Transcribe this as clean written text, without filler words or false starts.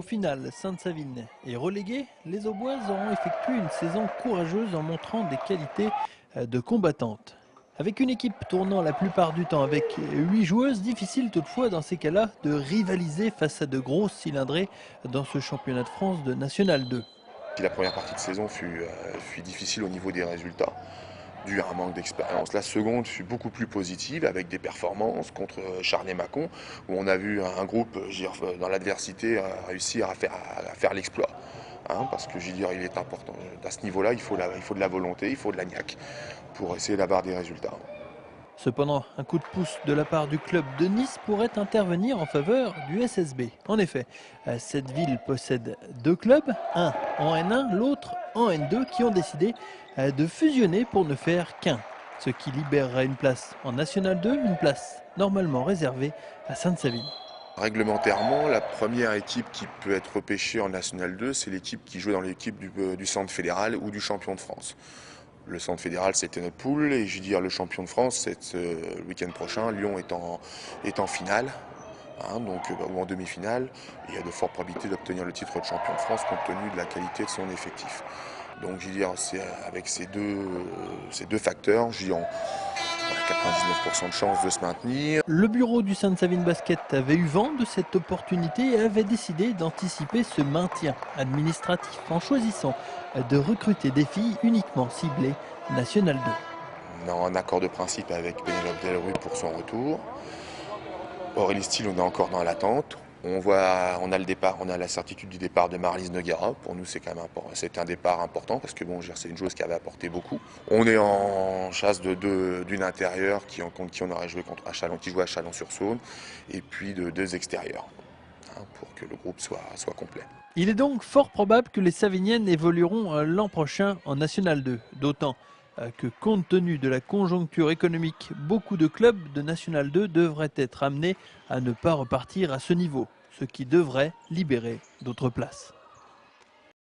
Au final, Sainte-Savine est reléguée. Les Auboises auront effectué une saison courageuse en montrant des qualités de combattantes. Avec une équipe tournant la plupart du temps avec 8 joueuses, difficile toutefois dans ces cas-là de rivaliser face à de grosses cylindrées dans ce championnat de France de National 2. La première partie de saison fut difficile au niveau des résultats, dû à un manque d'expérience. La seconde fut beaucoup plus positive avec des performances contre Charnay-Macon, où on a vu un groupe dans l'adversité réussir à faire l'exploit. Parce que il est important. À ce niveau-là, il faut de la volonté, il faut de la niaque pour essayer d'avoir des résultats. Cependant, un coup de pouce de la part du club de Nice pourrait intervenir en faveur du SSB. En effet, cette ville possède deux clubs, un en N1, l'autre en N2, qui ont décidé de fusionner pour ne faire qu'un. Ce qui libérera une place en National 2, une place normalement réservée à Sainte-Savine. Réglementairement, la première équipe qui peut être repêchée en National 2, c'est l'équipe qui joue dans l'équipe du centre fédéral ou du champion de France. Le centre fédéral, c'était notre poule, et le champion de France, c'est le week-end prochain. Lyon est en finale, ou en demi-finale. Il y a de fortes probabilités d'obtenir le titre de champion de France compte tenu de la qualité de son effectif. Donc, c'est avec ces deux facteurs, on a 99% de chances de se maintenir. Le bureau du Sainte-Savine Basket avait eu vent de cette opportunité et avait décidé d'anticiper ce maintien administratif en choisissant de recruter des filles uniquement ciblées National 2. On est en accord de principe avec Pénélope Delruy pour son retour. Aurélie Steele, on est encore dans l'attente. On a le départ, on a la certitude du départ de Marlise Noguera. Pour nous, c'est quand même c'est un départ important parce que c'est une joueuse qui avait apporté beaucoup. On est en chasse d'une intérieure contre qui on aurait joué contre Chalon, qui joue à Chalon-sur-Saône, et puis de deux extérieurs, pour que le groupe soit complet. Il est donc fort probable que les Saviniennes évolueront l'an prochain en National 2, d'autant que compte tenu de la conjoncture économique, beaucoup de clubs de National 2 devraient être amenés à ne pas repartir à ce niveau, ce qui devrait libérer d'autres places.